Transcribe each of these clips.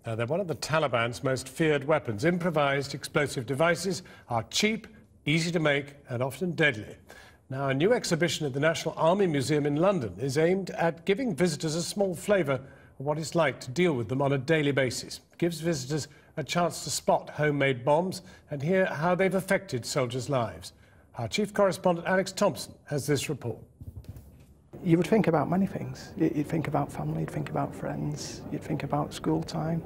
They're one of the Taliban's most feared weapons. Improvised explosive devices are cheap, easy to make and often deadly. Now, a new exhibition at the National Army Museum in London is aimed at giving visitors a small flavour of what it's like to deal with them on a daily basis. It gives visitors a chance to spot homemade bombs and hear how they've affected soldiers' lives. Our chief correspondent Alex Thompson has this report. You would think about many things. You'd think about family, you'd think about friends, you'd think about school time,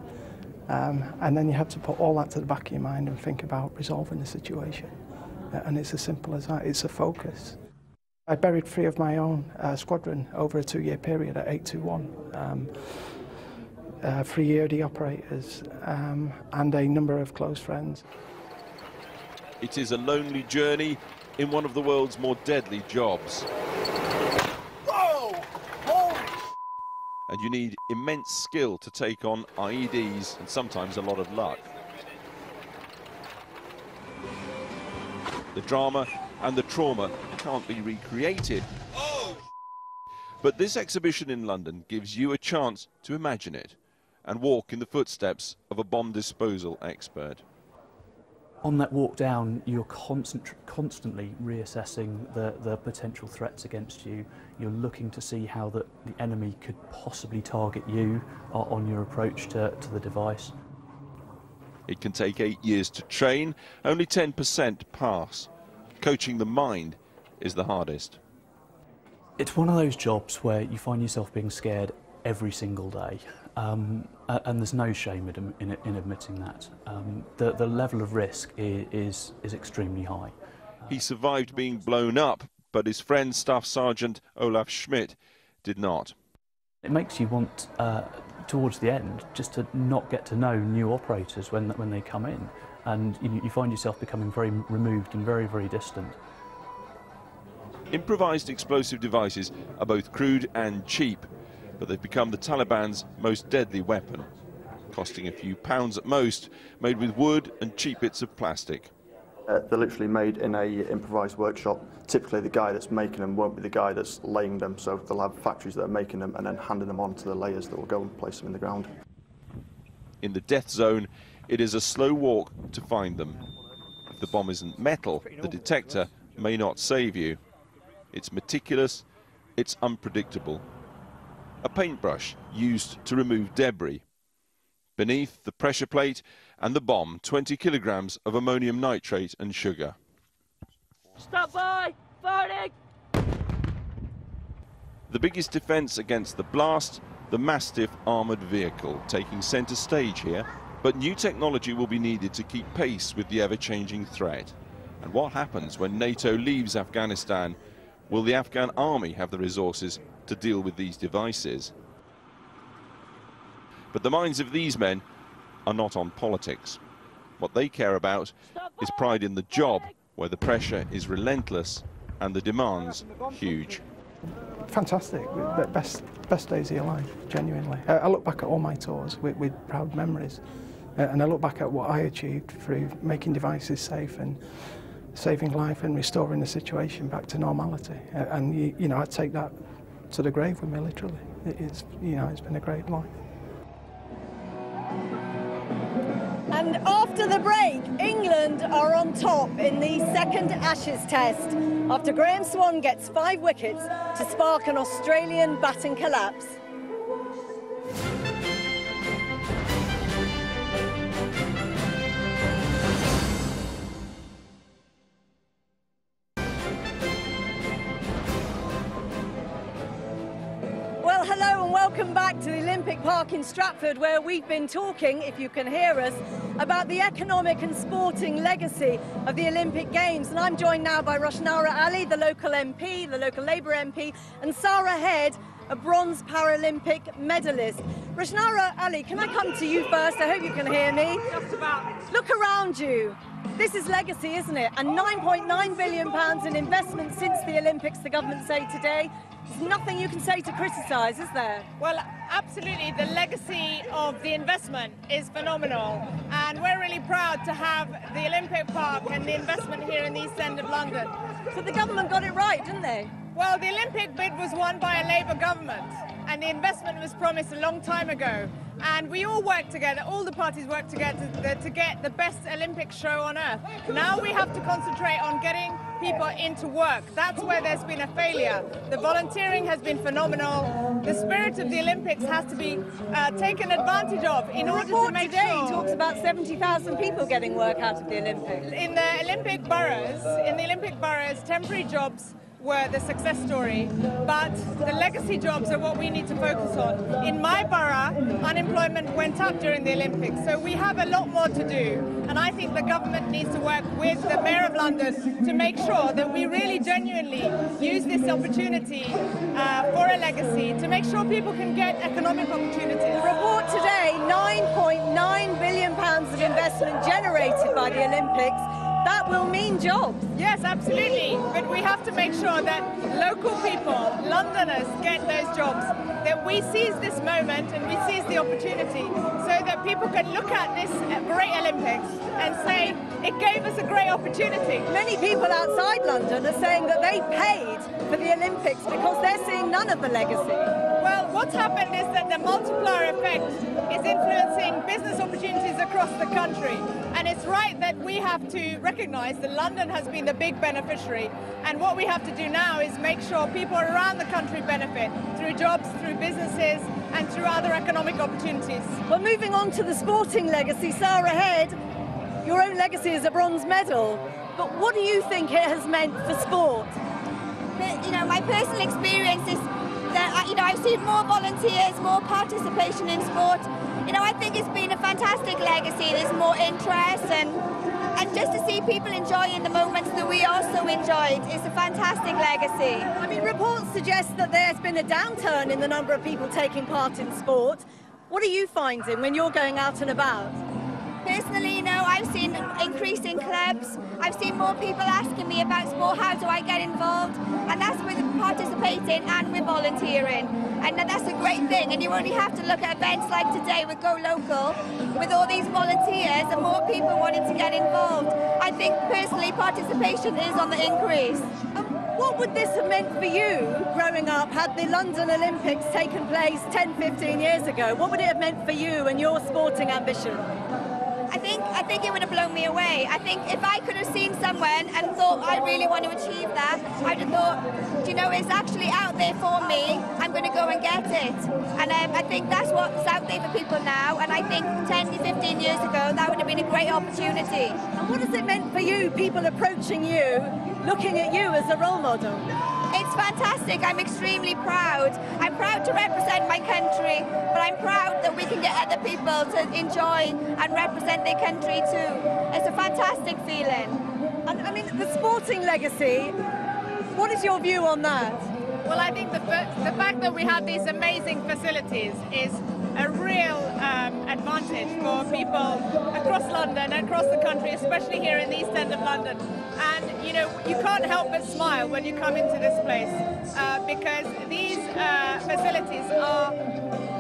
and then you have to put all that to the back of your mind and think about resolving the situation. And it's as simple as that. It's a focus. I buried 3 of my own squadron over a 2-year period at 821. 3 EOD operators and a number of close friends. It is a lonely journey in one of the world's more deadly jobs. And you need immense skill to take on IEDs and sometimes a lot of luck. The drama and the trauma can't be recreated. But this exhibition in London gives you a chance to imagine it and walk in the footsteps of a bomb disposal expert. On that walk down, you're constantly reassessing the potential threats against you. You're looking to see how the enemy could possibly target you on your approach to the device. It can take 8 years to train, only 10% pass. Coaching the mind is the hardest. It's one of those jobs where you find yourself being scared every single day. And there's no shame in admitting that. The level of risk is extremely high. He survived being blown up, but his friend, Staff Sergeant Olaf Schmidt, did not. It makes you want, towards the end, just to not get to know new operators when they come in. And you find yourself becoming very removed and very, very distant. Improvised explosive devices are both crude and cheap, but they've become the Taliban's most deadly weapon, costing a few pounds at most, made with wood and cheap bits of plastic. They're literally made in a improvised workshop. Typically the guy that's making them won't be the guy that's laying them, so they'll have factories that are making them and then handing them on to the layers that will go and place them in the ground. In the death zone, it is a slow walk to find them. If the bomb isn't metal, the detector may not save you. It's meticulous, it's unpredictable. A paintbrush used to remove debris. Beneath the pressure plate and the bomb, 20 kilograms of ammonium nitrate and sugar. Stop by! Firing! The biggest defence against the blast, the Mastiff armoured vehicle, taking centre stage here. But new technology will be needed to keep pace with the ever-changing threat. And what happens when NATO leaves Afghanistan? Will the Afghan army have the resources to deal with these devices? But the minds of these men are not on politics. What they care about is pride in the job, where the pressure is relentless and the demands huge. Fantastic, best days of your life, genuinely. I look back at all my tours with proud memories, and I look back at what I achieved through making devices safe and saving life and restoring the situation back to normality. And you know, I take that to the grave with me, literally. It's been a great life. And after the break, England are on top in the second Ashes test after Graham Swan gets 5 wickets to spark an Australian batting collapse. Well, hello and welcome back to the Olympic Park in Stratford, where we've been talking, if you can hear us, about the economic and sporting legacy of the Olympic Games. And I'm joined now by Roshnara Ali, the local MP, the local Labour MP, and Sarah Head, a bronze Paralympic medalist. Roshnara Ali, can I come to you first? I hope you can hear me. Just about. Look around you. This is legacy, isn't it? And £9.9 billion in investment since the Olympics, the government say today. There's nothing you can say to criticise, is there? Well, absolutely. The legacy of the investment is phenomenal. And we're really proud to have the Olympic Park and the investment here in the East End of London. So the government got it right, didn't they? Well, the Olympic bid was won by a Labour government, and the investment was promised a long time ago. And we all work together, all the parties work together to get the best Olympic show on earth. Now we have to concentrate on getting people into work. That's where there's been a failure. The volunteering has been phenomenal. The spirit of the Olympics has to be taken advantage of in order to make today sure... talks about 70,000 people getting work out of the Olympics. In the Olympic boroughs, temporary jobs were the success story, but the legacy jobs are what we need to focus on. In my borough, unemployment went up during the Olympics, so we have a lot more to do. And I think the government needs to work with the Mayor of London to make sure that we really genuinely use this opportunity for a legacy, to make sure people can get economic opportunities. The report today, £9.9 billion of investment generated by the Olympics. That will mean jobs. Yes, absolutely. But we have to make sure that local people, Londoners, get those jobs, that we seize this moment and we seize the opportunity so that people can look at this great Olympics and say, it gave us a great opportunity. Many people outside London are saying that they paid for the Olympics because they're seeing none of the legacy. Well, what's happened is that the multiplier effect is influencing business opportunities across the country. And it's right that we have to recognise that London has been the big beneficiary. And what we have to do now is make sure people around the country benefit through jobs, through businesses, and through other economic opportunities. Well, moving on to the sporting legacy, Sarah Head, your own legacy is a bronze medal. But what do you think it has meant for sport? You know, my personal experience is that, you know, I've seen more volunteers, more participation in sport. You know, I think it's been a fantastic legacy. There's more interest and just to see people enjoying the moments that we also enjoyed is a fantastic legacy. I mean, reports suggest that there's been a downturn in the number of people taking part in sport. What are you finding when you're going out and about? Personally, you know, I've seen increase in clubs. I've seen more people asking me about sport, how do I get involved? And that's with participating and with volunteering. And that's a great thing. And you only have to look at events like today with Go Local, with all these volunteers and more people wanting to get involved. I think personally participation is on the increase. What would this have meant for you growing up had the London Olympics taken place 10, 15 years ago? What would it have meant for you and your sporting ambition? I think it would have blown me away. I think if I could have seen someone and thought I really want to achieve that, I'd have thought, you know, it's actually out there for me, I'm going to go and get it. And I think that's what's out there for people now, and I think 10 to 15 years ago that would have been a great opportunity. And what has it meant for you, people approaching you, looking at you as a role model? It's fantastic. I'm extremely proud. I'm proud to represent my country, but I'm proud that we can get other people to enjoy and represent their country too. It's a fantastic feeling. And I mean, the sporting legacy, what is your view on that? Well, I think the fact that we have these amazing facilities is a real advantage for people across London, across the country, especially here in the East End of London. And, you know, you can't help but smile when you come into this place because these facilities are,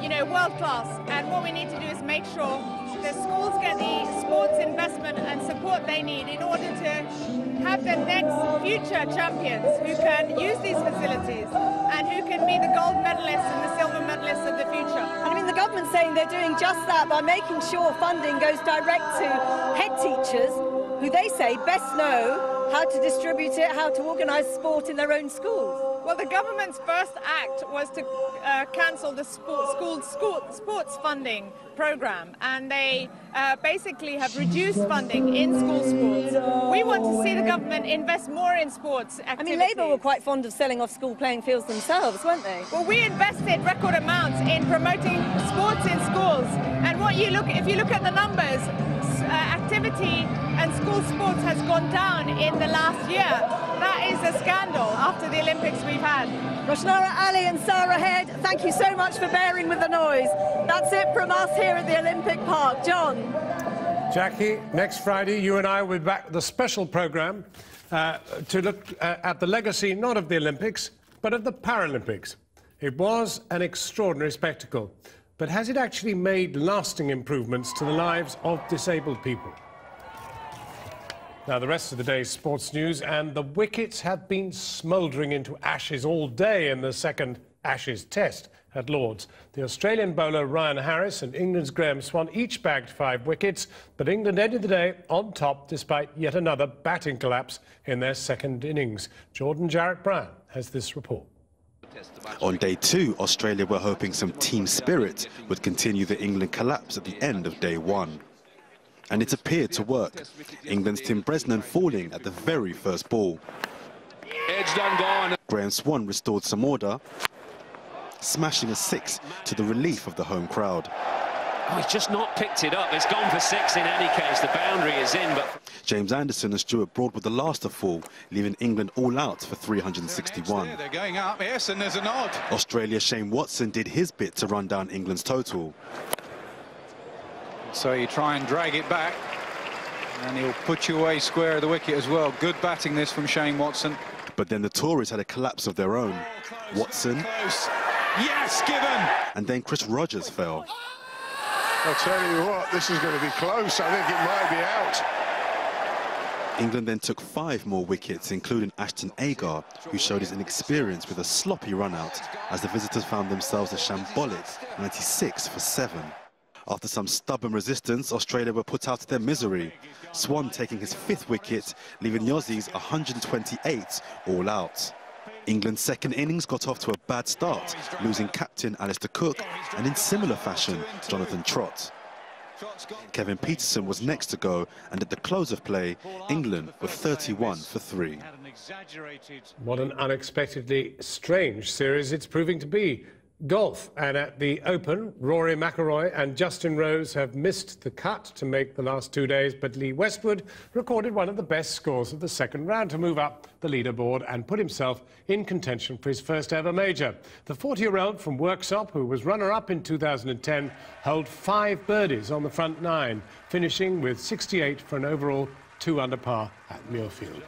you know, world class. And what we need to do is make sure that schools get the sports investment and support they need in order to have the next future champions who can use these facilities and who can be the gold medalists and the silver medalists of the future. I mean, the government's saying they're doing just that by making sure funding goes direct to head teachers who they say best know how to distribute it, how to organise sport in their own schools. Well, the government's first act was to cancel the sports funding programme, and they basically have reduced funding in school sports. We want to see the government invest more in sports activities. I mean, Labour were quite fond of selling off school playing fields themselves, weren't they? Well, we invested record amounts in promoting sports in schools, and if you look at the numbers, activity and school sports has gone down in the last year. That is a scandal after the Olympics we've had. Roshnara Ali and Sarah Head, thank you so much for bearing with the noise. That's it from us here at the Olympic Park. John. Jackie, next Friday you and I will be back with a special programme to look at the legacy not of the Olympics but of the Paralympics. It was an extraordinary spectacle, but has it actually made lasting improvements to the lives of disabled people? Now, the rest of the day's sports news, and the wickets have been smouldering into ashes all day in the second Ashes Test at Lord's. The Australian bowler Ryan Harris and England's Graham Swan each bagged 5 wickets, but England ended the day on top despite yet another batting collapse in their second innings. Jordan Jarrett-Brown has this report. On day 2, Australia were hoping some team spirit would continue the England collapse at the end of day 1. And it appeared to work. England's Tim Bresnan falling at the very first ball. Edge done gone. Graham Swan restored some order, smashing a 6 to the relief of the home crowd. Oh, he's just not picked it up. It's gone for 6 in any case. The boundary is in, but... James Anderson and Stuart Broad were the last to fall, leaving England all out for 361. They're going up, yes, and there's a nod. Australia's Shane Watson did his bit to run down England's total. So you try and drag it back, and he'll put you away square of the wicket as well. Good batting this from Shane Watson. But then the Tories had a collapse of their own. Watson. Close. Yes, given. And then Chris Rogers fell. I'll tell you what, this is going to be close. I think it might be out. England then took 5 more wickets, including Ashton Agar, who showed his inexperience with a sloppy run-out, as the visitors found themselves a shambolic 96 for 7. After some stubborn resistance, Australia were put out of their misery. Swan taking his 5th wicket, leaving the Aussies 128 all out. England's second innings got off to a bad start, losing captain Alistair Cook and in similar fashion Jonathan Trott. Kevin Peterson was next to go, and at the close of play, England were 31 for 3. What an unexpectedly strange series it's proving to be. Golf, and at the Open, Rory McIlroy and Justin Rose have missed the cut to make the last 2 days, but Lee Westwood recorded one of the best scores of the second round to move up the leaderboard and put himself in contention for his first ever major. The 40-year-old from Worksop, who was runner-up in 2010, held 5 birdies on the front 9, finishing with 68 for an overall 2 under par at Muirfield.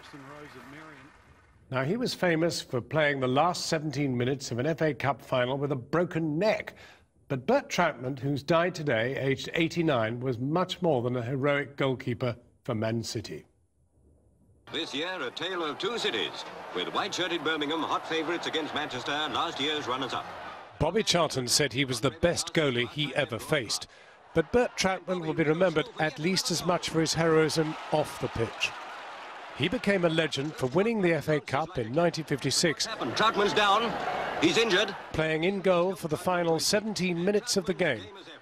Now, he was famous for playing the last 17 minutes of an FA Cup final with a broken neck. But Bert Troutman, who's died today, aged 89, was much more than a heroic goalkeeper for Man City. This year, a tale of 2 cities, with white-shirted Birmingham hot favourites against Manchester, last year's runners-up. Bobby Charlton said he was the best goalie he ever faced. But Bert Troutman will be remembered at least as much for his heroism off the pitch. He became a legend for winning the FA Cup in 1956. Troutman's down. He's injured. Playing in goal for the final 17 minutes of the game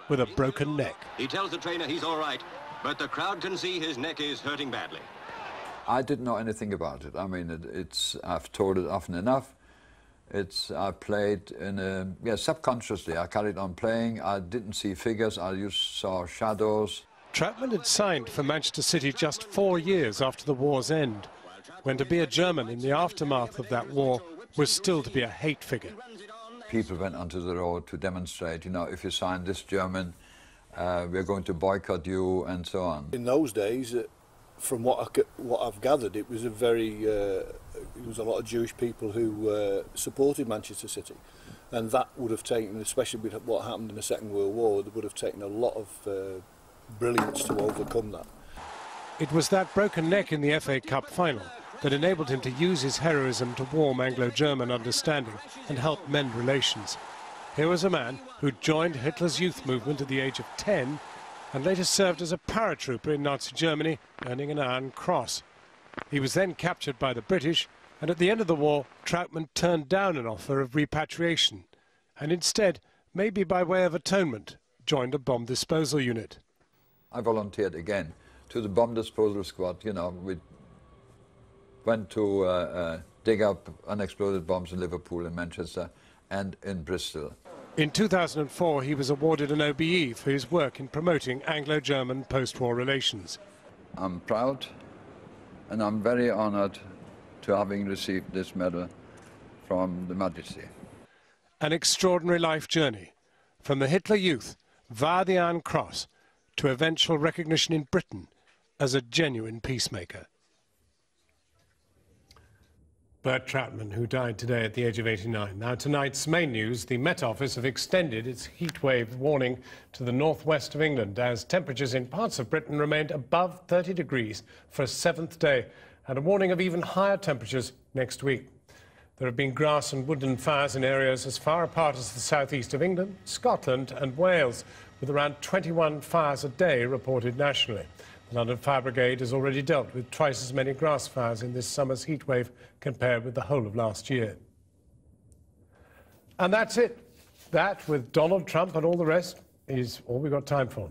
with a broken neck. He tells the trainer he's all right, but the crowd can see his neck is hurting badly. I didn't know anything about it. I mean, I've told it often enough. I played in subconsciously. I carried on playing. I didn't see figures. I just saw shadows. Troutman had signed for Manchester City just 4 years after the war's end, when to be a German in the aftermath of that war was still to be a hate figure. People went onto the road to demonstrate, you know, if you sign this German, we're going to boycott you, and so on. In those days, from what I've gathered, it was a lot of Jewish people who supported Manchester City, and that would have taken, especially with what happened in the Second World War, it would have taken a lot of brilliance to overcome that. It was that broken neck in the FA Cup final that enabled him to use his heroism to warm Anglo-German understanding and help mend relations. Here was a man who joined Hitler's youth movement at the age of 10 and later served as a paratrooper in Nazi Germany, earning an Iron Cross. He was then captured by the British, and at the end of the war, Troutman turned down an offer of repatriation and instead, maybe by way of atonement, joined a bomb disposal unit. I volunteered again to the bomb disposal squad. You know, we went to dig up unexploded bombs in Liverpool and Manchester and in Bristol. In 2004, he was awarded an OBE for his work in promoting Anglo-German post-war relations. I'm proud and I'm very honoured to having received this medal from the Majesty. An extraordinary life journey, from the Hitler Youth via the Iron Cross to eventual recognition in Britain as a genuine peacemaker. Bert Troutman, who died today at the age of 89. Now, tonight's main news, the Met Office have extended its heatwave warning to the northwest of England as temperatures in parts of Britain remained above 30 degrees for a 7th day, and a warning of even higher temperatures next week. There have been grass and woodland fires in areas as far apart as the southeast of England, Scotland and Wales, with around 21 fires a day reported nationally. The London Fire Brigade has already dealt with twice as many grass fires in this summer's heatwave compared with the whole of last year. And that's it. That, with Donald Trump and all the rest, is all we've got time for.